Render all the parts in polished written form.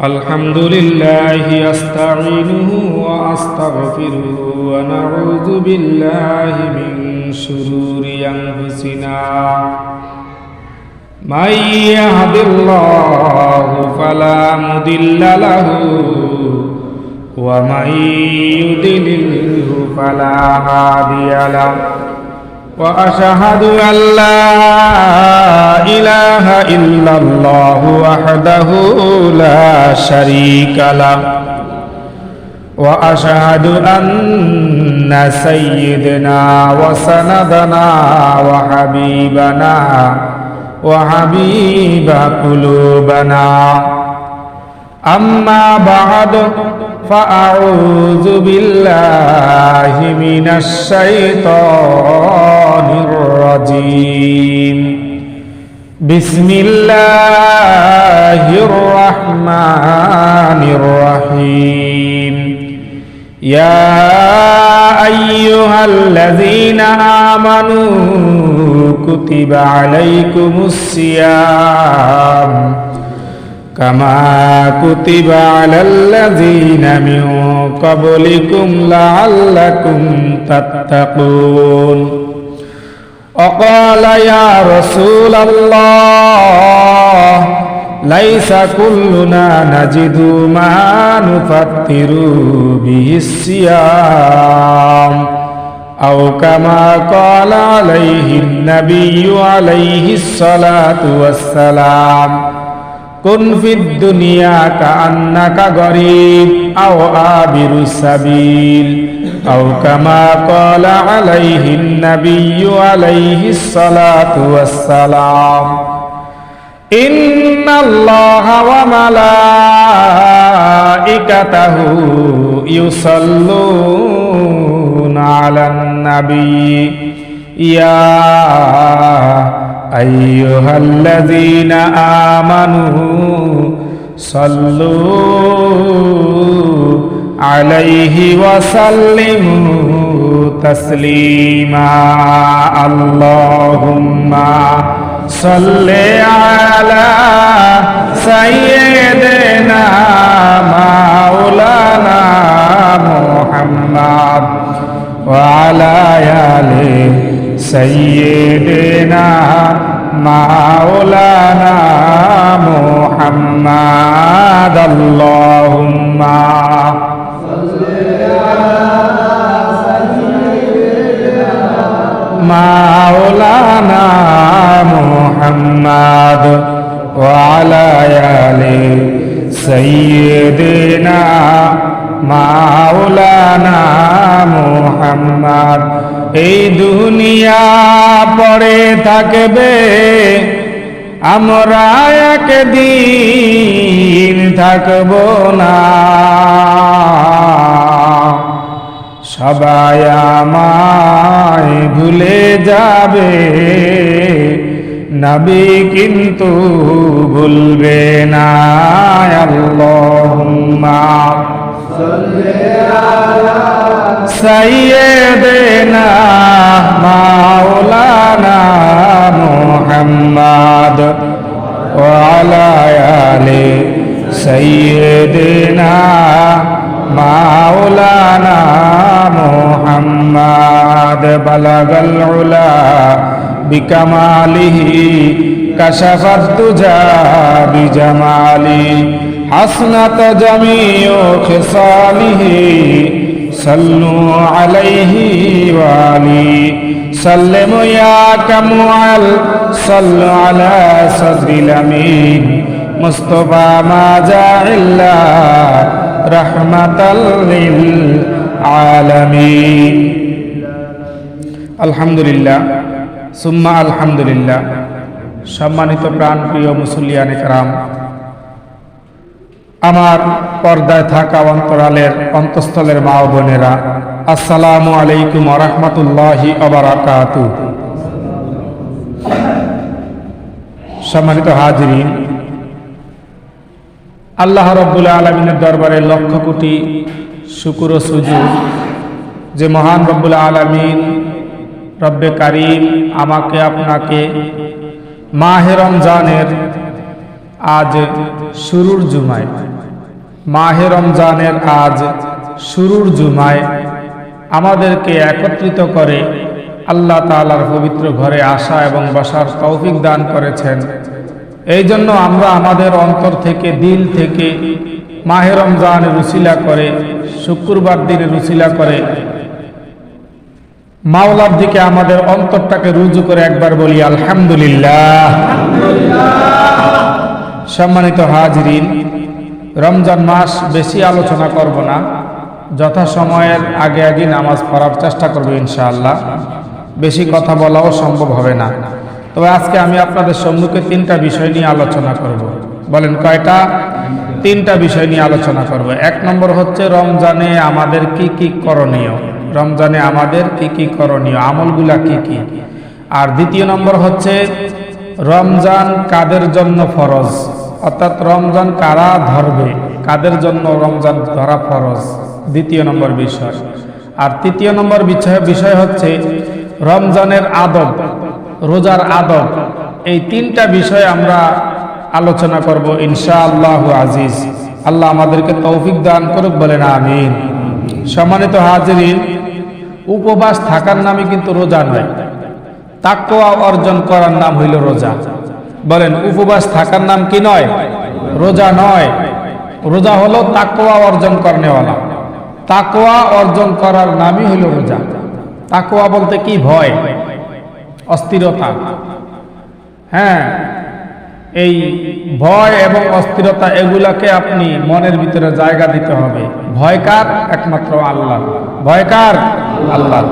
الحمد لله أستعينه وأستغفره ونعوذ بالله من شرور أنفسنا من يهد الله فلا مضل له ومن يضلله فلا هادي له وأشهد أن لا إله إلا الله وحده لا شريك له وأشهد أن سيدنا وسندنا وحبيبنا وحبيب قلوبنا أما بعد فأعوذ بالله من الشيطان الرجيم بسم الله الرحمن الرحيم يا أيها الذين آمنوا كتب عليكم الصيام كما كتب على الذين من قبلكم لعلكم تتقون وقال يا رسول الله ليس كلنا نجد ما نفطر به الصيام أو كما قال عليه النبي عليه الصلاة والسلام كن في الدنيا كأنك غريب أو عابر السبيل أو كما قال عليه النبي عليه الصلاة والسلام إن الله وملائكته يصلون على النبي يا أيها الذين آمنوا صلوا عليه وسلموا تسليما اللهم صل على سيدنا مولانا محمد وعلى آله سيدنا مولانا محمد اللهم صل على سيدنا مولانا محمد وعلى آل سيدنا মাওলানা মুহাম্মদ এই দুনিয়া পড়ে থাকবে আমরা একদিন থাকব না সবাই আমায় ভুলে যাবে নবী কিন্তু ভুলবে না আল্লাহুম্মা سيدنا مولانا محمد وعلى آل سيدنا مولانا محمد بلغ العلا بكماله كشف الدجى بجماله حسنت جميع خصاله صلوا عليه وآله سلموا يا كمال صلوا على صدر الأمين مصطفى ما جاء إلا رحمة للعالمين الحمد لله ثم الحمد لله সম্মানিত প্রাণপ্রিয় মুসল্লিয়ানে কেরাম আমার পর্দায় থাকা অন্তরালের অন্তঃস্থলের মা ও বোনেরা আসসালামু আলাইকুম ওয়া রাহমাতুল্লাহি ওয়া বারাকাতুহু সম্মানিত হাজিরিন আল্লাহ রাব্বুল আলামিনের দরবারে লক্ষ কোটি শুকর ও সুজুদ যে মহান রব্বুল আলামিন রব্বে কারীম আমাকে আপনাকে মাহে রমজানের আজ শুরুর জুমায়, মাহে রমজানের আজ শুরুর জুমায় আমাদেরকে একত্রিত করে আল্লাহ তাআলার পবিত্র ঘরে আসা এবং বসার তৌফিক দান করেছেন। এই জন্য আমরা আমাদের অন্তর থেকে, দিল থেকে মাহে রমজানের উসিলা করে, শুক্রবার দিনের উসিলা করে মাওলার দিকে আমাদের অন্তরটাকে রুজু করে একবার বলি আলহামদুলিল্লাহ। সম্মানিত হাজিরিন, রমজান মাস বেশি আলোচনা করব না, যথাসময়ের আগে আগে নামাজ পড়ার চেষ্টা করব ইনশাআল্লাহ। বেশি কথা বলাও সম্ভব হবে না। তবে আজকে আমি আপনাদের সম্মুখে 3টা বিষয় নিয়ে আলোচনা করব। বলেন কয়টা? 3টা বিষয় নিয়ে আলোচনা করব। 1 নম্বর হচ্ছে রমজানে আমাদের কি কি করণীয়, রমজানে আমাদের কি কি করণীয়, আমলগুলা কি কি। আর 2 নম্বর হচ্ছে রমজান কাদের জন্য ফরজ, অর্থাৎ রমজান কারা ধরবে, কাদের জন্য রমজান ধরা ফরজ, 2 নম্বর বিষয়। আর 3 নম্বর বিষয় হচ্ছে রমজানের আদব, রোজার আদব। এই 3টা বিষয় আমরা আলোচনা করব ইনশাআল্লাহ আজিজ। আল্লাহ আমাদেরকে তৌফিক দান করুক, বলেন আমিন। সম্মানিত হাজিরিন, উপবাস থাকার নামই কিন্তু রোজা নয়, তাকওয়া অর্জন করার নাম হইল রোজা। বলেন, উপবাস থাকার নাম কি নয়? রোজা নয়। রোজা হলো তাকওয়া অর্জন করনেওয়ালা। তাকওয়া অর্জন করার নামই হইল রোজা। তাকওয়া বলতে কি? ভয়, অস্থিরতা। হ্যাঁ, এই ভয় এবং অস্থিরতা এগুলাকে আপনি মনের ভিতরে জায়গা দিতে হবে। ভয় কার? একমাত্র আল্লাহ। ভয় কার? আল্লাহ।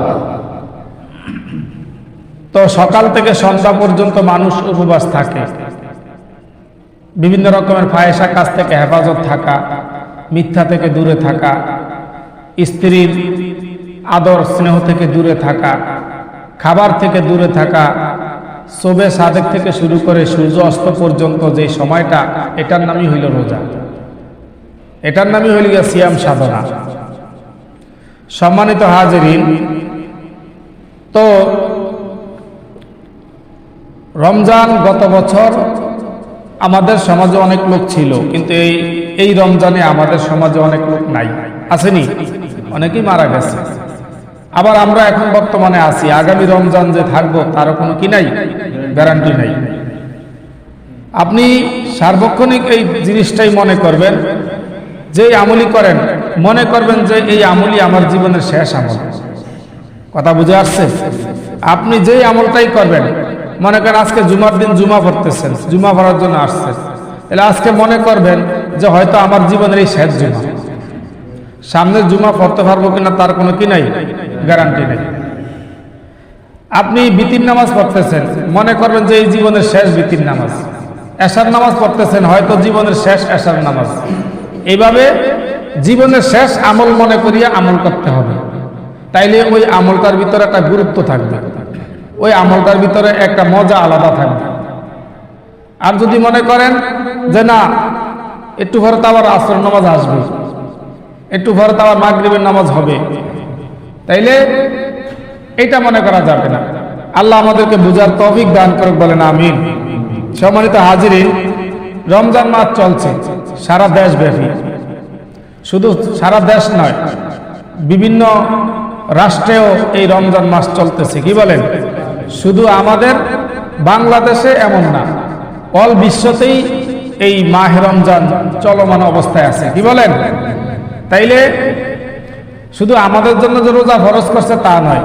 তো সকাল থেকে সন্ধ্যা পর্যন্ত মানুষ উপবাস থাকে, বিভিন্ন রকমের ফাহেসা কাজ থেকে হেফাজত থাকা, মিথ্যা থেকে দূরে থাকা, স্ত্রীর আদর স্নেহ থেকে দূরে থাকা, খাবার থেকে দূরে থাকা, শোবে সাদেক থেকে শুরু করে সূর্য অস্ত পর্যন্ত যে সময়টা, এটার নামই হইল রোজা। এটার নামই হইল সিয়াম সাধনা। সম্মানিত হাজিরিন, তো রমজান গত বছর আমাদের সমাজে অনেক লোক ছিল, কিন্তু এই রমজানে আমাদের সমাজে অনেক লোক নাই, আসেনি? অনেকেই মারা গেছে। আবার আমরা এখন বর্তমানে আছি, আগামী রমজান যে থাকবো তারও কোনো কি নাই, গ্যারান্টি নাই। আপনি সার্বক্ষণিক এই জিনিসটাই মনে করবেন, যে আমলই করেন মনে করবেন যে এই আমলই আমার জীবনের শেষ আমল। কথা বুঝে আসছে? আপনি যেই আমলটাই করবেন, মনে করেন আজকে জুমার দিন জুমা পড়তেছেন, জুমা পড়ার জন্য আসছেন, তাহলে আজকে মনে করবেন যে হয়তো আমার জীবনের এই শেষ জুমা, সামনে জুমা পড়তে পারবো কিনা তার কোনো কি নাই, গ্যারান্টি নেই। আপনি বিতির নামাজ পড়তেছেন, মনে করবেন যে এই জীবনের শেষ বিতির নামাজ। এশার নামাজ পড়তেছেন, হয়তো জীবনের শেষ এশার নামাজ। এইভাবে জীবনের শেষ আমল মনে করিয়া আমল করতে হবে, তাইলে ওই আমলটার ভিতরে একটা গুরুত্ব থাকবে, ওই আমলটার ভিতরে একটা মজা আলাদা থাকবে। আর যদি মনে করেন যে না, একটু পরে তো আবার আসর নামাজ আসবে, একটু পরে তো আবার মাগরিবের নামাজ হবে, তাইলে এটা মনে করা যাবে না। আল্লাহ আমাদেরকে বুঝার তৌফিক দান করুক, বলেন আমিন। সম্মানিত হাজিরিন, রমজান মাস চলছে সারা দেশ ব্যাপী, শুধু সারা দেশ নয়, বিভিন্ন রাষ্ট্রেও এই রমজান মাস চলতেছে। কি বলেন? শুধু আমাদের বাংলাদেশে এমন না, অল বিশ্বতেই এই মাহে রমজান চলমান অবস্থায় আছে। কি বলেন? তাইলে শুধু আমাদের জন্য যে রোজা ফরজ করছে তা নয়,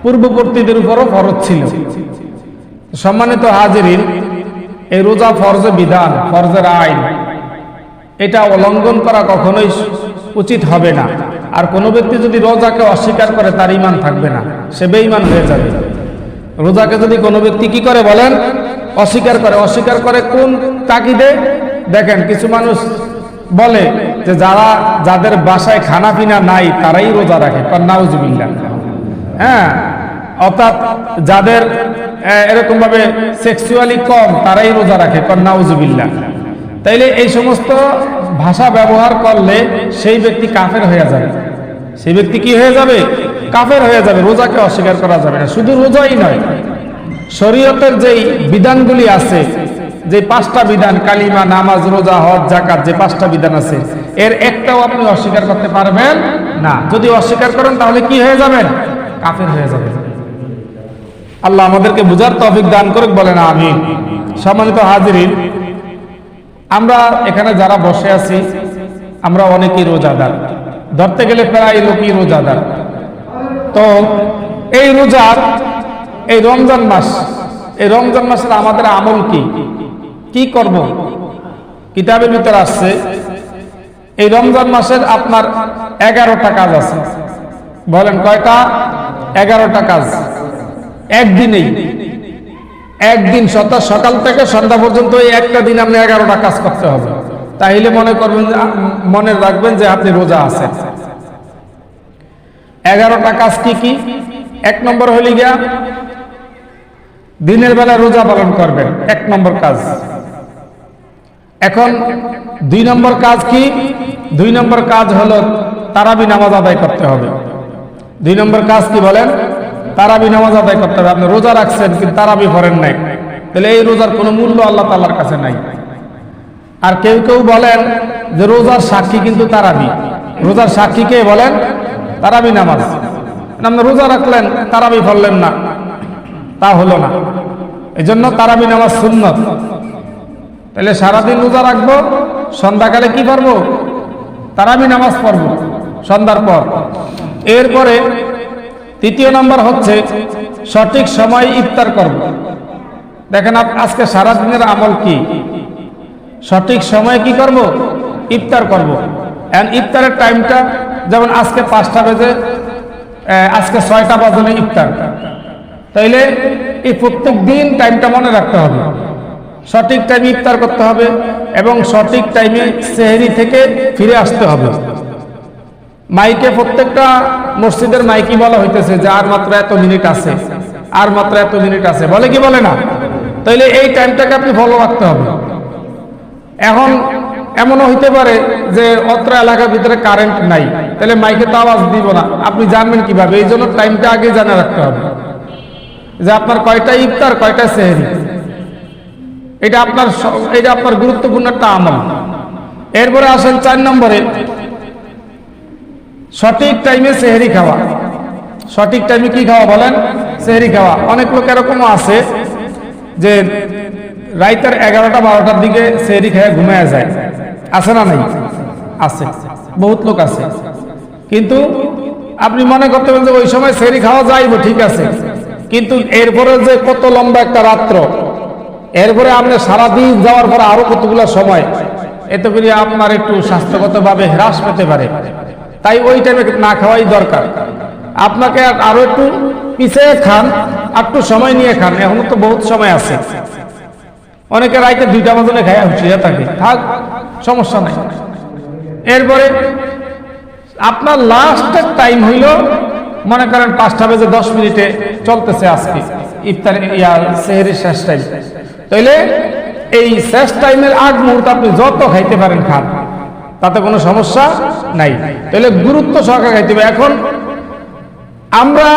পূর্ববর্তীদের উপরও ফরজ ছিল। সম্মানিত হাজিরিন, এই রোজা ফরজে বিধান, ফরজের আইন, এটা উল্লঙ্ঘন করা কখনোই উচিত হবে না। আর কোনো ব্যক্তি যদি রোজাকে অস্বীকার করে তার ঈমান থাকবে না, সে বেঈমান হয়ে যাবে। রোজাকে যদি কোনো ব্যক্তি কি করে বলেন? অস্বীকার করে। অস্বীকার করে কোন তাগিদে? দেখেন, কিছু মানুষ বলে যে যাদের বাসায় খানা পিনা নাই তারাই রোজা রাখে, নাউজুবিল্লাহ। হ্যাঁ, অর্থাৎ যাদের এরকম ভাবে সেক্সুয়ালি কম তারাই রোজা রাখে, নাউজুবিল্লাহ। তাইলে এই সমস্ত ভাষা ব্যবহার করলে সেই ব্যক্তি কাফের হয়ে যাবে। সেই ব্যক্তি কি হয়ে যাবে? কাফের হয়ে যাবে। রোজাকে অস্বীকার করা যাবে না। শুধু রোজাই নয়, শরীয়তের যেই বিধানগুলি আছে যে 5টা বিধান, কালিমা, নামাজ, রোজা, হজ, যাকাত, যে 5টা বিধান আছে, এর একটাও আপনি অস্বীকার করতে পারবেন না। যদি অস্বীকার করেন তাহলে কি হয়ে যাবেন? কাফের হয়ে যাবেন। আল্লাহ আমাদেরকে বুঝার তৌফিক দান করুক, বলেন আমিন। সম্মানিত হাজিরিন, আমরা এখানে যারা বসে আছি আমরা অনেকেই রোজাদার, ধরতে গেলে প্রায় লোকই রোজাদার। তো এই রোজার এই রমজান মাস, এই রমজান মাসের আমাদের আমল কি কি করব? কিতাবের ভিতরে আসছে এই রমজান মাসের আপনার 11টা কাজ আছে। বলেন কয়টা? 11টা কাজ একদিনেই, একদিন সকাল থেকে সন্ধ্যা পর্যন্ত এই একটা দিন আপনি 11টা কাজ করতে হবে। তাইলে মনে করবেন, মনে রাখবেন যে আপনি রোজা আছেন। 11টা কাজ কি কি? 1 নম্বর হইল গিয়া দিনের বেলা রোজা পালন করবেন, 1 নম্বর কাজ। এখন 2 নম্বর কাজ কি? 2 নম্বর কাজ হলো তারাবি নামাজ আদায় করতে হবে। 2 নম্বর কাজ কি বলেন? তারাবি নামাজ আদায় করতে হবে। আপনি রোজা রাখছেন কিন্তু তারাবি পড়েন নাই, তাহলে এই রোজার কোনো মূল্য আল্লাহ তাআলার কাছে নাই। আর কেউ কেউ বলেন যে রোজার সাক্ষী কিন্তু তারাবি। রোজার সাক্ষী কে বলেন? তারাবি নামাজ। আপনি রোজা রাখলেন, তারাবি পড়লেন না, তা হলো না। এই জন্য তারাবি নামাজ সুন্নত। তাহলে সারাদিন রোজা রাখবো, সন্ধ্যাকালে কি পড়বো? তারাবি নামাজ পড়বো সন্ধ্যার পর। এরপরে 3য় নম্বর হচ্ছে সঠিক সময় ইফতার করব। দেখেন আজকে সারাদিনের আমল কি? সঠিক সময়ে কি করব? ইফতার করব। ইফতারের টাইমটা যেমন আজকে 5টা বেজে, আজকে 6টা বাজলে ইফতার। তাইলে এই প্রত্যেক দিন টাইমটা মনে রাখতে হবে, সঠিক টাইমে ইফতার করতে হবে এবং সঠিক টাইমে সেহরি থেকে ফিরে আসতে হবে। মাইকে, প্রত্যেকটা মসজিদের মাইকি বলা হইতেছে যে আর মাত্র এত মিনিট আছে, আর মাত্র এত মিনিট আছে, বলে কি বলে না? তাইলে এই টাইমটাকে আপনি ফলো রাখতে হবে। এখন এমনও হইতে পারে যে অত্র এলাকার ভিতরে কারেন্ট নাই, তাহলে মাইকে তো আওয়াজ দিব না, আপনি জানবেন কিভাবে? এই জন্য টাইমটা আগে জানা রাখতে হবে যে আপনার কয়টা ইফতার, কয়টা সেহরি। এটা আপনার গুরুত্বপূর্ণ একটা আমল। এরপরে আসেন 4 নম্বরে, সঠিক টাইমে সেহরি খাওয়া। সঠিক টাইমে কি খাওয়া বলেন? সেহরি খাওয়া। অনেক লোক এরকমও আছে যে রাইতের 11টা 12টার দিকে সেহরি খেয়ে ঘুমিয়ে যায়, আছে না? নাই? আছে, বহুত লোক আছে। কিন্তু আপনি মনে করতে পারেন যে ওই সময় সেহরি খাওয়া যাইব, ঠিক আছে, কিন্তু এরপরে যে কত লম্বা একটা রাত্র, এরপরে আপনি সারাদিন যাওয়ার পর আরো কতগুলো সময়, এতে করে আপনার একটু স্বাস্থ্যগতভাবে হ্রাস পেতে পারে। তাই ওই টাইমে না খাওয়াই দরকার। আপনাকে আরো একটু পিছিয়ে খান, একটু সময় নিয়ে খান, এখনো তো বহুত সময় আছে। অনেকে রাইতে 2টা বাজে খায় হুঁশিয়া থাকে, থাক, সমস্যা নাই। এরপরে আপনার লাস্টের টাইম হইল, মনে করেন 5টা বেজে 10 মিনিটে চলতেছে আজকে ইফতার, সেহরির শেষ টাইম। তাইলে এই শেষ টাইমের আগ মুহূর্তে আপনি যত খাইতে পারেন খান, তাতে কোনো সমস্যা নাই। তাহলে গুরুত্ব সহকারে খাইতে হবে। এখন আমরা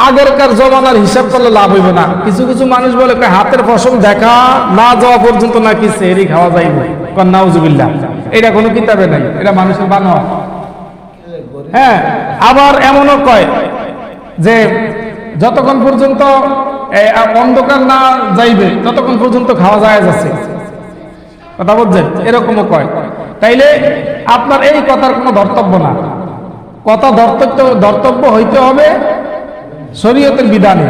আগেরকার জমানার হিসাব করলে লাভ হইব না। কিছু কিছু মানুষ বলে হাতের ফসল দেখা না যাওয়া পর্যন্ত নাকি সেহরি খাওয়া যাইব, নাউজুবিল্লাহ। এটা কোনো কিতাবে নাই, এটা মানুষের বানোয়া। হ্যাঁ, আবার এমনও কয় যে যতক্ষণ পর্যন্ত অন্ধকার না যাইবে ততক্ষণ পর্যন্ত খাওয়া যায় যাচ্ছে, কথা বলছেন, এরকমও কয়। তাইলে আপনার এই কথার কোনো ধর্তব্য না। কথা ধর্তব্য হইতে হবে শরীয়তের বিধানে,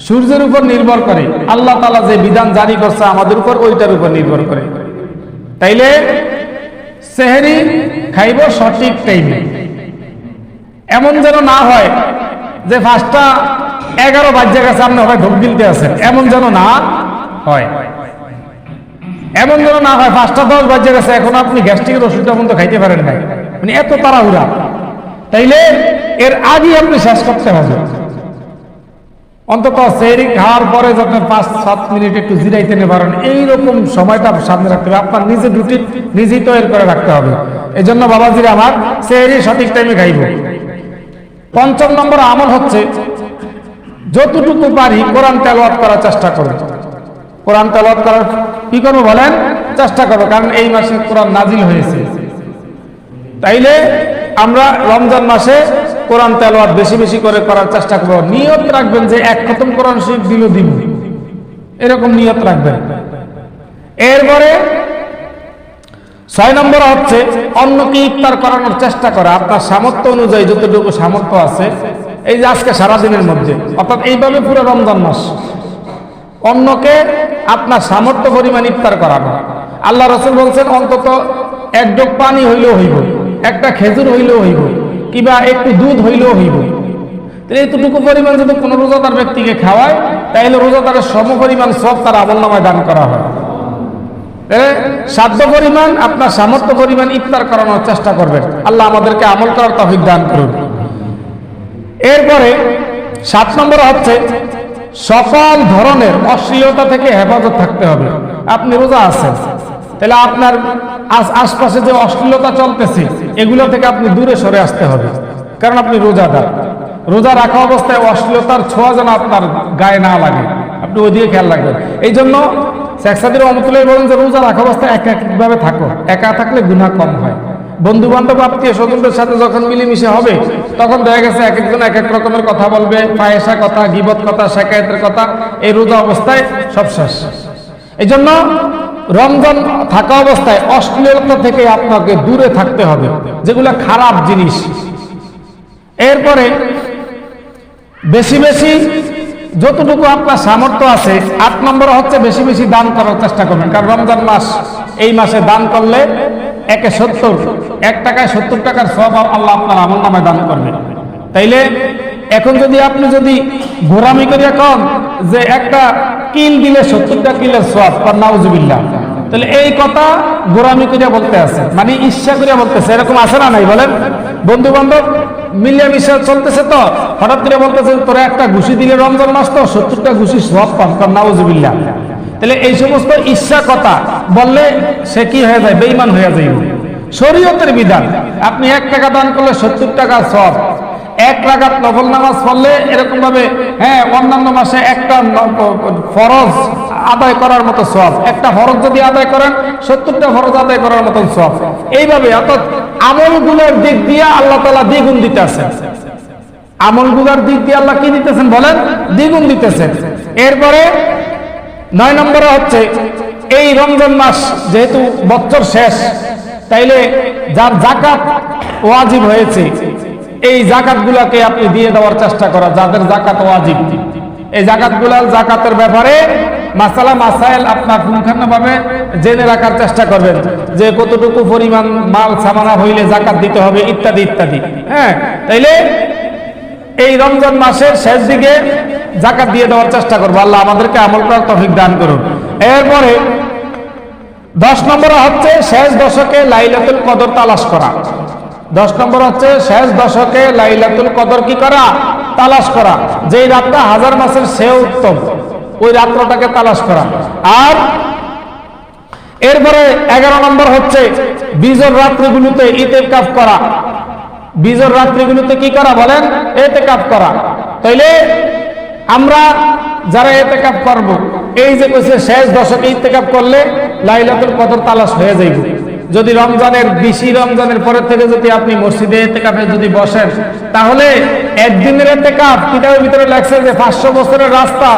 সূর্যের উপর নির্ভর করে। আল্লাহ তাআলা যে বিধান জারি করছে আমাদের উপর, ওইটার উপর নির্ভর করে। তাইলে সেহরি খাইব সঠিক টাইমে। এমন যেন না হয় যে 5টা 11 বাজে গেছে আপনি হবে ঢোক গিলতে আছেন, এমন যেন না হয়। এমন যেন না হয় 5টা 10 বাজে গেছে এখন আপনি গ্যাস্ট্রিকের ওষুধটা পর্যন্ত খাইতে পারেন নাই, মানে এত তাড়াহুড়া। তাইলে এর আগে আপনি শেষ করতে হবে। অন্তত সেহরি খাওয়ার পরে যখন 5-7 মিনিট একটু জিরাইতে নিতে পারেন, এইরকম সময়টা সামনে রাখতে হবে। আপনার নিজের রুটিন নিজেই তৈরি করে রাখতে হবে। এই জন্য বাবাজিরা আমার, সেহরি সঠিক টাইমে খাইব। 5 নম্বর আমল হচ্ছে যতটুকু পারি কোরআন তেলাওয়াত করার চেষ্টা করব। কোরআন তেলাওয়াত করার কি করবো বলেন, চেষ্টা করবো, কারণ এই মাসে কোরআন নাজিল হয়েছে। তাইলে আমরা রমজান মাসে কোরআন তেলাওয়াত বেশি বেশি করে করার চেষ্টা করবো। নিয়ত রাখবেন যে এক খতম কোরআন শরীফ দিল দিব, এরকম নিয়ত রাখবেন। এরপরে 6 নম্বর হচ্ছে অন্যকে ইফতার করানোর চেষ্টা করা, আপনার সামর্থ্য অনুযায়ী যতটুকু সামর্থ্য আছে। এই যে আজকে সারাদিনের মধ্যে, অর্থাৎ এইভাবে পুরো রমজান মাস অন্যকে আপনার সামর্থ্য পরিমাণ ইফতার করানো। আল্লাহ রাসূল বলছেন অন্তত এক ডোক পানি হইলেও হইব, একটা খেজুর হইলেও হইব, কিংবা একটু দুধ হইলেও হইব। তাহলে এতটুকু পরিমাণ যদি কোনো রোজাদার ব্যক্তিকে খাওয়ায়, তাহলে রোজাদারের সম পরিমাণ সব তার আমলনামায় দান করা হয়। সাধ্য পরিমাণ আপনার সামর্থ্য পরিমাণ ইফতার করানোর চেষ্টা করবেন। আল্লাহ আমাদেরকে আমল করার তৌফিক দান করুন। এরপরে 7 নম্বর হচ্ছে সকল ধরনের অশ্লীলতা থেকে হেফাজত থাকতে হবে। আপনি রোজা আছেন, তাহলে আপনার আশপাশে যে অশ্লীলতা চলতেছে এগুলো থেকে আপনি দূরে সরে আসতে হবে, কারণ আপনি রোজাদার। রোজা রাখা অবস্থায় অশ্লীলতার ছোঁয়া যেন আপনার গায়ে না লাগে, আপনি ওইদিকে খেয়াল রাখবেন। এই জন্য শেখ সাদির রহমতুল্লাহ বলেন যে রোজা রাখা অবস্থায় একাকীভাবে থাকো, একা থাকলে গুনাহ কম হয়। বন্ধু বান্ধব আত্মীয় স্বজনদের সাথে যখন মিলেমিশে হবে, তখন দেখা গেছে এক একজন এক এক রকমের কথা বলবে, ফাহেসা কথা, গীবত কথা, শিকায়েতের কথা। এই রোজা অবস্থায় সব শেষ। এই জন্য রমজান থাকা অবস্থায় অশ্লীলতা থেকে আপনাকে দূরে থাকতে হবে, যেগুলো খারাপ জিনিস। এরপরে বেশি বেশি যতটুকু আপনার সামর্থ্য আছে। 8 নম্বর হচ্ছে বেশি বেশি দান করার চেষ্টা করবেন, কারণ রমজান মাস, এই মাসে দান করলে 1 টাকায় 70 টাকার সওয়াব আল্লাহ আপনার আমলনামায় দান করবে। তাইলে এখন আপনি যদি ঘোরামি করিয়া কন যে একটা কিল দিলে 70টা কিলের সওয়াব, নাউজুবিল্লাহ, তাহলে এই কথা ঘোরামি করিয়া বলতে আছে, মানে ইচ্ছা করিয়া বলতেছে। এরকম আছে না নাই বলেন? বন্ধু বান্ধব মিলিয়া মিশা চলতেছে, তো হঠাৎ করে বলতেছে তোরা একটা ঘুষি দিলে রমজান মাস তো 70টা ঘুষি সওয়াব পান, নাউজুবিল্লাহ। তাহলে এই সমস্ত ইচ্ছা কথা বললে সে কি হয়ে যায়? বেঈমান হয়ে যায়। শরীয়তের বিধান, আপনি 1 টাকা দান করলে 70 টাকা সওয়াব। 1 রাকাত নফল নামাজ পড়লে এরকম ভাবে, অন্যান্য মাসে একটা ফরজ আদায় করার মতো সওয়াব। একটা ফরজ যদি আদায় করেন 70টা ফরজ আদায় করার মতো সওয়াব। এইভাবে অর্থাৎ আমলগুলোর দিক দিয়ে আল্লাহ তাআলা দ্বিগুণ দিতেছেন। আমলগুলোর দিক দিয়ে আল্লাহ কি দিতেছেন বলেন? দ্বিগুণ দিতেছেন। এরপরে 9 নম্বরে হচ্ছে এই রমজান মাস যেহেতু বছর শেষ, তাইলে যার যাকাত ওয়াজিব হয়েছে এই জাকাতগুলোকে আপনি দিয়ে দেওয়ার চেষ্টা করা, যাদের জাকাত ওয়াজিব। এই জাকাতের ব্যাপারে মাসাইল আপনার পুঙ্খানুভাবে জেনে রাখার চেষ্টা করবেন, যে কতটুকু পরিমাণ মাল সামানা হইলে জাকাত দিতে হবে, ইত্যাদি ইত্যাদি। তাইলে এই রমজান মাসের শেষ দিকে জাকাত দিয়ে দেওয়ার চেষ্টা করবো। আল্লাহ আমাদেরকে আমল করার তৌফিক দান করুন। এরপরে 10 নম্বর হচ্ছে শেষ দশকে লাইলাতুল কদর তালাশ করা। 10 নম্বর হচ্ছে শেষ দশকে লাইলাতুল কদর কি করা? তালাশ করা। যেই রাতটা 1000 মাসের চেয়ে উত্তম, ওই রাত্রটাকে তালাশ করা। আর এরপরে 11 নম্বর হচ্ছে বিজর রাত্রিগুলোতে ইতিকাফ করা। বিজর রাত্রিগুলোতে কি করা বলেন? ইতিকাফ করা। তাইলে আমরা যারা ইতিকাফ করব, এই যে কইছে শেষ দশকে ইতিকাফ করলে লাইলাতুল কদর তালাশ হয়ে যাইব। যদি রমজানের 20 রমজানের পরের থেকে যদি আপনি মসজিদে ইতিকাফে যদি বসেন, তাহলে একদিনের ইতিকাফ কিতাবের ভিতরে লেখছে যে 500 বছরের রাস্তা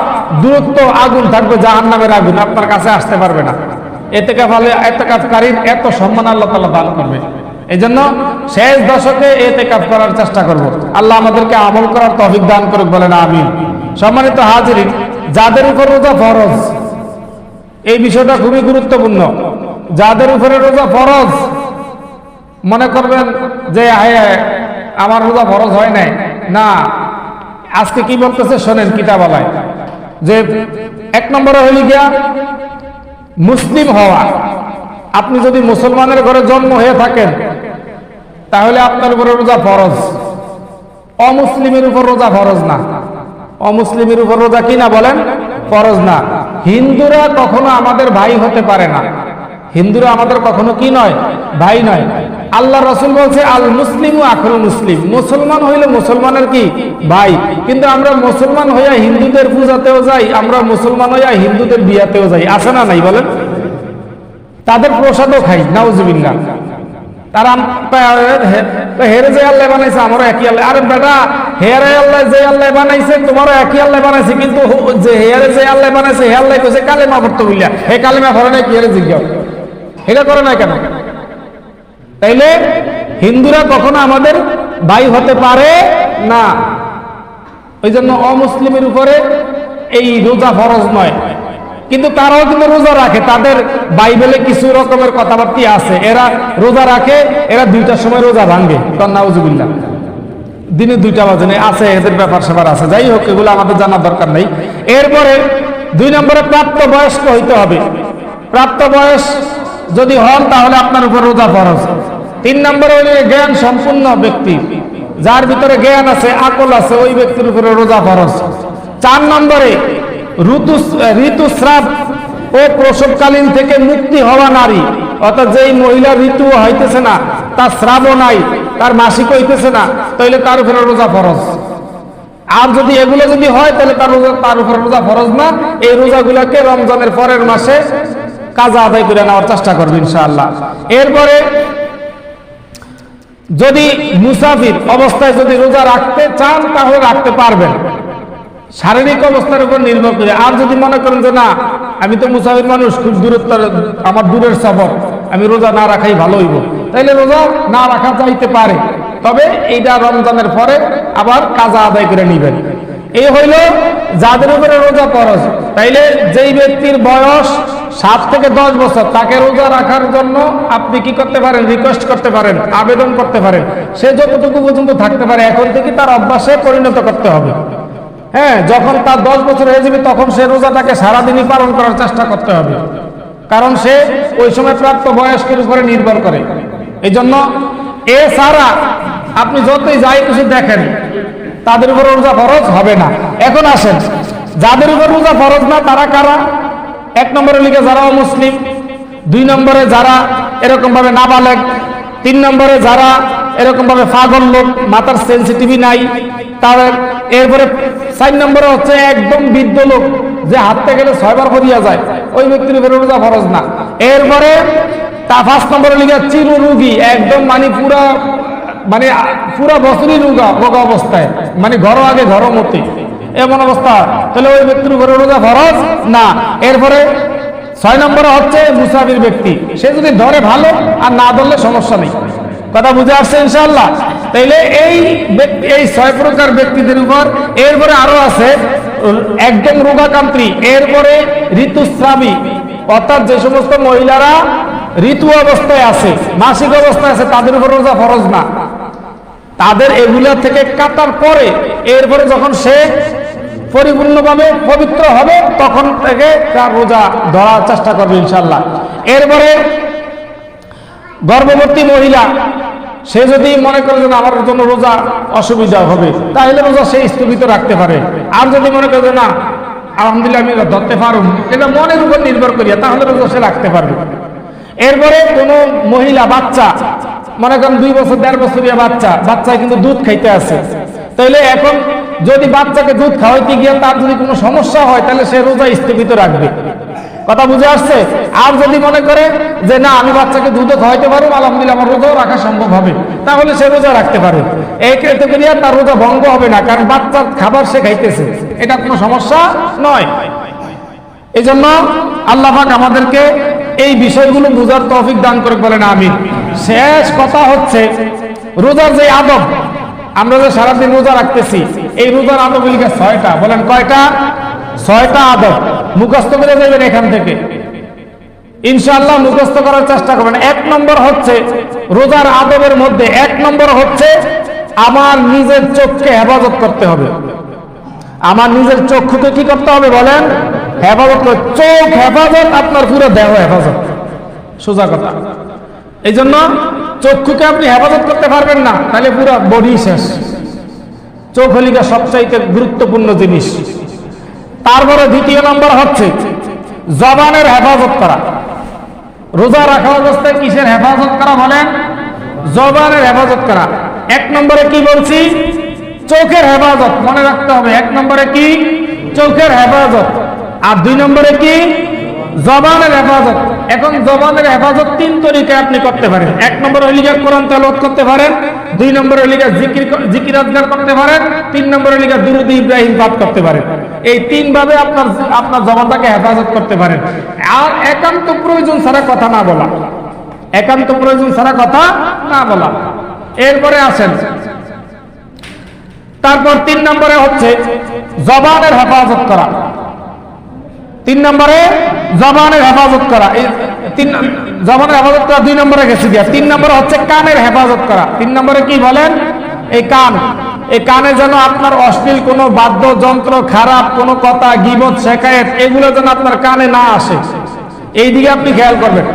দূরত্ব আগুন থাকবে, জাহান্নামের আগুন আপনার কাছে আসতে পারবে না। ইতিকাফকারীর এত সম্মান আল্লাহ তাআলা দান করবে। এই জন্য শেষ দশকে ইতিকাফ করার চেষ্টা করব। আল্লাহ আমাদেরকে আমল করার তৌফিক দান করুক, বলেন আমিন। সম্মানিত হাজিরিন, যাদের উপর রোজা ফরজ, এই বিষয়টা খুবই গুরুত্বপূর্ণ। যাদের উপরে রোজা ফরজ, মনে করবেন যে আমার রোজা ফরজ হয় নাই, না, আজকে কি বলতেছে শোনেন কিতাবালায়, যে 1 নম্বরে হইল গিয়া মুসলিম হওয়া। আপনি যদি মুসলমানের ঘরে জন্ম হয়ে থাকেন, তাহলে আপনার উপরে রোজা ফরজ। অমুসলিমের উপর রোজা ফরজ না। অমুসলিমের উপর রোজা কি না বলেন? ফরজ না। হিন্দুরা কখনো আমাদের ভাই হতে পারে না। হিন্দুরা আমাদের কখনো কি নয়? ভাই নয়। আল্লাহ রাসূল বলছে আল মুসলিমু আখুল মুসলিম, মুসলমান হইলে মুসলমানের কি ভাই। কিন্তু আমরা মুসলমান হইয়া হিন্দুদের পূজাতেও যাই, আমরা মুসলমান হইয়া হিন্দুদের বিয়াতেও যাই, আছে না নাই বলেন? তাদের প্রসাদও খাই, নাউজুবিল্লাহ। তারা হেরে যে আল্লাহ বানাইছে আমারও একই আল্লাহ। আরে বেটা, হেরে আল্লাহ যে আল্লাহ বানাইছে তোমারও একই আল্লাহ বানাইছে, কিন্তু যে হেরে যে আল্লাহ বানাইছে হে আল্লাহ কইছে কালেমা পড়তে বলিয়া, হে কালেমা পড়ে নাই কি হেরে জিজ্ঞাও, এটা করে নাই কেন? তাইলে হিন্দুরা কখনো আমাদের ভাই হতে পারে না। ওই জন্য অমুসলিমের উপরে এই রোজা ফরজ নয়, কিন্তু তারাও কিন্তু রোজা রাখে। তাদের বাইবেলে কিছু রকমের কথাবার্তা আছে, এরা রোজা রাখে, এরা 2টার সময় রোজা ভাঙে, নাউজুবিল্লাহ, দিনে 2টা বাজে নেই, আছে এদের ব্যাপার স্যাপার আছে। যাই হোক, এগুলো আমাদের জানার দরকার নেই। এরপরে 2 নম্বরে প্রাপ্ত বয়স্ক হইতে হবে। প্রাপ্ত বয়স যদি হন তাহলে আপনার উপর রোজা ফরজ। 3 নম্বরে হইলে জ্ঞান সম্পূর্ণ ব্যক্তি, যার ভিতরে জ্ঞান আছে, আকল আছে, ওই ব্যক্তির উপরে রোজা ফরজ। 4 নম্বরে ঋতুস্রাব ও প্রসবকালীন থেকে মুক্তি হওয়া নারী, অর্থাৎ যেই মহিলার ঋতু হইতেছে না, তার স্রাবও নাই, তার মাসিক হইতেছে না, তাহলে তার উপরে রোজা ফরজ। আর যদি এগুলো যদি হয় তাহলে তার উপরে রোজা ফরজ না। এই রোজাগুলোকে রমজানের পরের মাসে কাজা আদায় করে নেওয়ার চেষ্টা করবে ইনশাআল্লাহ। এরপরে যদি মুসাফির অবস্থায় যদি রোজা রাখতে চান তাহলে রাখতে পারবেন, শারীরিক অবস্থার উপর নির্ভর করে। আর যদি মনে করেন যে না, আমি তো মুসাফির মানুষ, খুব দূরত্ব, আমার দূরের সফর, আমি রোজা না রাখাই ভালো হইব, তাইলে রোজা না রাখা যাইতে পারে, তবে এইটা রমজানের পরে আবার কাজা আদায় করে নিবেন। এই হইল যাদের উপরে রোজা ফরজ। তাইলে যেই ব্যক্তির বয়স 7 থেকে 10 বছর, তাকে রোজা রাখার জন্য আপনি কি করতে পারেন? রিকোয়েস্ট করতে পারেন, আবেদন করতে পারেন। সে যতটুকু পর্যন্ত থাকতে পারে, এখন থেকে তার অভ্যাসে পরিণত করতে হবে। হ্যাঁ, যখন তার 10 বছর হয়ে যাবে তখন সে রোজাটাকে সারাদিনই পালন করার চেষ্টা করতে হবে, কারণ সে ওই সময় প্রাপ্ত বয়স্কের উপরে নির্ভর করে। এই জন্য এছাড়া আপনি যতই যাই কিছু দেখেন, তাদের উপর রোজা ফরজ হবে না। এখন আসেন, যাদের উপর রোজা ফরজ না তারা কারা? 1 নম্বরে লিখে যারা অমুসলিম, 2 নম্বরে যারা এরকম ভাবে নাবালেগ, 3 নম্বরে যারা এরকম ভাবে পাগল লোক, মাথার সেন্সিটিভি নাই তাদের। এরপরে 4 নম্বরে হচ্ছে একদম বৃদ্ধ লোক, যে হাঁটতে গেলে 6 বার পড়িয়া যায়, ওই ব্যক্তির উপরে রোজা ফরজ না। এরপরে 5 নম্বরে লিখে চির রোগী, একদম পুরা বছরই রোগা অবস্থায়, ঘর আগে ঘর মতে এমন অবস্থা, তাহলে ওই ব্যক্তির উপরে রোজা ফরজ না। এরপরে 6 নম্বরে হচ্ছে মুসাফির ব্যক্তি, সে যদি ধরে ভালো, আর না ধরলে সমস্যা নেই। কথা বুঝে আসছে ইনশাআল্লাহ? তাইলে এই 6 প্রকার ব্যক্তিদের উপর। এরপরে আরো আছে একদম রোগাকান্ত্রী, এরপরে ঋতুস্রাবী, অর্থাৎ যে সমস্ত মহিলারা ঋতু অবস্থায় আছে, মাসিক অবস্থায় আছে, তাদের উপর রোজা ফরজ না। তাদের এগুলা থেকে কাটার পরে, এরপরে যখন সে পরিপূর্ণভাবে পবিত্র হবে তখন থেকে তার রোজা ধরার চেষ্টা করবে ইনশাআল্লাহ। এরপরে গর্ভবতী মহিলা, সে যদি মনে করে যে আমার জন্য রোজা অসুবিধা হবে, তাহলে রোজা সে স্থগিত রাখতে পারে। আর যদি মনে করে না আলহামদুলিল্লাহ আমি ধরতে পারব, এটা মনের উপর নির্ভর করিয়া, তাহলে রোজা সে রাখতে পারবে। এরপরে কোনো মহিলা, বাচ্চা, মনে করেন 2 বছর 1.5 বছরিয়া বাচ্চা কিন্তু দুধ খাইতে আছে, তাইলে এখন যদি বাচ্চাকে দুধ খাওয়াইতে গিয়ে তার যদি কোনো সমস্যা হয়, তাহলে সে রোজা স্থগিত রাখবে। কথা বুঝে আসছে? আর যদি মনে করে যে না আমি বাচ্চাকে দুধও খাওয়াইতে পারবো, আলহামদুলিল্লাহ আমার রোজাও রাখা সম্ভব হবে, তাহলে সে রোজা রাখতে পারে। এই ক্যাটেগরিয়া তার রোজা ভঙ্গ হবে না, কারণ বাচ্চার খাবার সে খাইতেছে, এটা কোনো সমস্যা নয়। এই জন্য আল্লাহ পাক আমাদেরকে এই বিষয়গুলো বুঝার তৌফিক দান করে, বলেন আমিন। শেষ কথা হচ্ছে রোজার যে আদব, আমরা যে সারাদিন রোজা রাখতেছি, এই রোজার আদব লিখে 6টা। বলেন কয়টা? 6টা আদব মুখস্থ করে দেবেন এখান থেকে ইনশাআল্লাহ, মুখস্থ করার চেষ্টা করবেন। 1 নম্বর হচ্ছে রোজার আদবের মধ্যে 1 নম্বর হচ্ছে আমার নিজের চোখকে হেফাজত করতে হবে। আমার নিজের চক্ষুকে কি করতে হবে বলেন? হেফাজত। চোখ হেফাজত, আপনার পুরো দেহ হেফাজত, সোজা কথা। এই জন্য চক্ষুকে আপনি হেফাজত করতে পারবেন না, তাহলে পুরো বডি শেষ। চোখ হলিকা সবচাইতে গুরুত্বপূর্ণ জিনিস। তারপরে 2 নম্বর হচ্ছে জবানের হেফাজত করা। রোজা রাখা অবস্থায় কিসের হেফাজত করা বলেন? জবানের হেফাজত করা। এক নম্বরে কি বলছি? চোখের হেফাজত, মনে রাখতে হবে। এক নম্বরে কি? চোখের হেফাজত। আর দুই নম্বরে কি? জবানের হেফাজত। এখন জবানের হেফাজত তিন তরিকায় আপনি করতে পারেন। এক নম্বর হলিগা কোরআন তেলাওয়াত করতে পারেন, দুই নম্বর হলিগা জিকির আজকার করতে পারেন, তিন নম্বর হলিগা দুরূদ ইব্রাহিম পাঠ করতে পারেন। এই তিন ভাবে আপনার জবানটাকে হেফাজত করতে পারেন। আর একান্ত প্রয়োজন ছাড়া কথা না বলা, একান্ত প্রয়োজন ছাড়া কথা না বলা। এরপরে আসেন, তারপর তিন নম্বরে হচ্ছে জবানের হেফাজত করা। তিন নম্বরে জবানের হেফাজত করা। এই জবানের হেফাজত করা দুই নম্বরে গেছে গিয়া। তিন নম্বরে হচ্ছে কানের হেফাজত করা। তিন নম্বরে কি বলেন? এই কান, এই কানে যেন আপনার অশ্লীল কোনো বাদ্যযন্ত্র, খারাপ কোনো কথা, গীবত, শেকায়েত এগুলো যেন আপনার কানে না আসে, এই দিকে আপনি খেয়াল করবেন।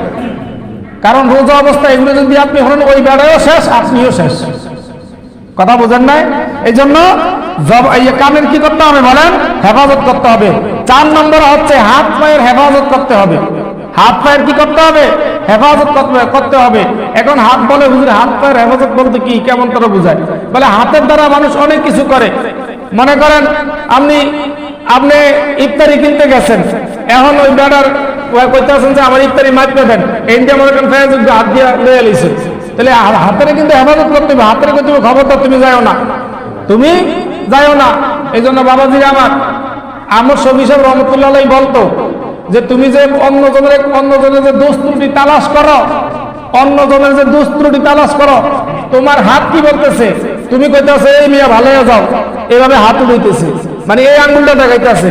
কারণ রোজা অবস্থা এগুলো যদি আপনি হলেন, ওই বেড়ায়ও শেষ, আপনিও শেষ। কথা বোঝেন নাই? এই জন্য কানের কি করতে হবে বলেন? হেফাজত করতে হবে। চার নম্বর হচ্ছে হাত পায়ের হেফাজত করতে হবে। হাত পায়ের কি করতে হবে? হেফাজত করতে হবে। এখন হাত বলে হুজুর হাত পায়ের হেফাজত বলতে কি, কেমন করে বুঝায়? বলে হাতের দ্বারা মানুষ অনেক কিছু করে। মনে করেন আপনি ইফতারি কিনতে গেছেন, এখন ওই বেড়ার কইতেছেন যে আমার ইফতারি মাইপে দেন, এই দিয়ে মনে করেন হাত দিয়ে লয়ে লিছে, তাহলে হাতের কিন্তু হেফাজত করতে হবে। হাতের করতে হবে খবরদার তুমি যাও না, তুমি যাও না। এই জন্য বাবাজি আমার শফি সাহেব রহমতুল্লাহ বলতো যে তুমি যে অন্যজনের যে দোষ ত্রুটি তালাশ করো, অন্যজনের যে দোষ ত্রুটি তালাশ করো, তোমার হাত কি বলতেছে? তুমি কইতেছে এই মিয়া ভালো হয়ে যাও, এভাবে হাত উঠাইতেছে, মানে এই আঙ্গুলটা দেখাইতেছে,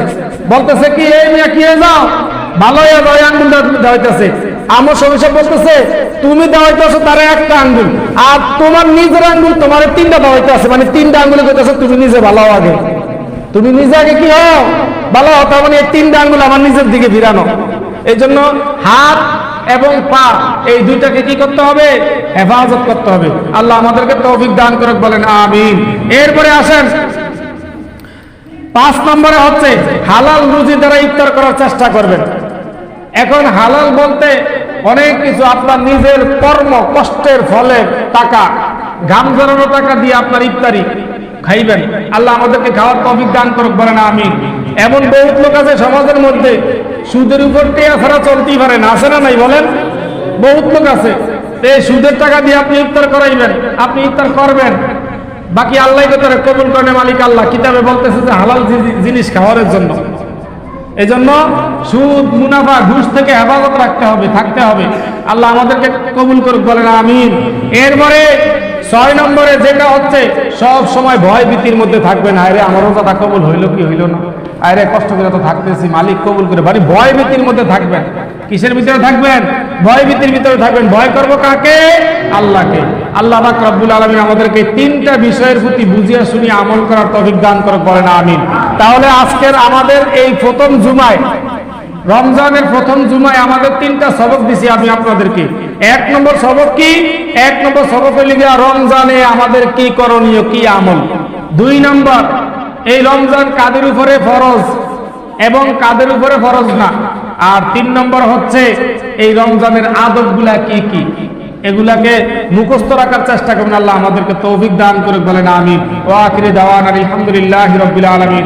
বলতেছে কি এই মিয়া কি হয়ে যাও, ভালো হয়ে যাও, এই আঙ্গুলটা দেখাইতেছে। আমার শফি সাহেব বলতেছে তুমি দেওয়াইতেছো তারা একটা আঙ্গুল, আর তোমার নিজের আঙ্গুল তোমার তিনটা দেওয়াইতে আছে, মানে তিনটা আঙ্গুলে কইতেছে তুমি নিজে ভালো হও আগে, তুমি নিজে আগে কি হও ভালো হও, তার মানে এই তিনটা আঙ্গুল আমার নিজের দিকে ফিরানো। এই জন্য হাত এবং পা এই দুইটাকে কি করতে হবে? হেফাজত করতে হবে। আল্লাহ আমাদেরকে তৌফিক দান করুক, বলেন আমিন। এরপরে আসেন 5 নম্বরে হচ্ছে হালাল রুজি দ্বারা ইফতার করার চেষ্টা করবেন। এখন হালাল বলতে অনেক কিছু, আপনার নিজের কর্ম কষ্টের ফলে টাকা, ঘাম ঝরানো টাকা দিয়ে আপনার ইফতারি খাইবেন। আল্লাহ আমাদেরকে খাওয়ার তৌফিক দান করুক, বলেন আমিন। এমন বহুত লোক আছে সমাজের মধ্যে সুদের উপর টেয়া ছাড়া চলতেই পারে না, আছে না নাই বলেন? বহুত লোক আছে। এই সুদের টাকা দিয়ে আপনি ইফতার করাইবেন, আপনি ইফতার করবেন, বাকি আল্লাহ তারা কবুল করেন মালিক আল্লাহ। কিতাবে বলতেছে যে হালাল জিনিস খাওয়ার জন্য। এই জন্য সুদ, মুনাফা, ঘুষ থেকে হেফাজত রাখতে হবে, থাকতে হবে। আল্লাহ আমাদেরকে কবুল করুক, বলেন আমিন। এরপরে 6 নম্বরে যেটা হচ্ছে সব সময় ভয় ভীতির মধ্যে থাকবেন। আরে আমার রোজাটা কবুল হইল কি হইল না, আরে কষ্ট করে তো থাকতেছি, মালিক কবুল করে, বাড়ি ভয় ভীতির মধ্যে থাকবেন। কিসের ভিতরে থাকবেন? ভয় ভীতির ভিতরে থাকবেন। ভয় করবো কাকে? আল্লাহকে। আল্লাহ পাক রব্বুল আলামিন আমাদেরকে 3টা বিষয়ের প্রতি বুঝিয়ে শুনিয়ে আমল করার তৌফিক দান করুক, বলেন আমিন। তাহলে আজকের আমাদের এই প্রথম জুমায়, রমজানের প্রথম জুমায় আমাদের 3টা সবক দিছি আমি আপনাদেরকে। 1 নম্বর সবক কি? 1 নম্বর সবক হইল গিয়া রমজানে আমাদের কি করণীয়, কি আমল। 2 নম্বর এই রমজান কাদের উপরে ফরজ এবং কাদের উপরে ফরজ না। আর 3 নম্বর হচ্ছে এই রমজানের আদবগুলা কি কি, এগুলাকে মুখস্থ রাখার চেষ্টা করবেন। আল্লাহ আমাদেরকে তৌফিক দান করে, বলেন আমিন। ওয়া আখিরি দাওয়ানা আলহামদুলিল্লাহি রাব্বিল আলামিন।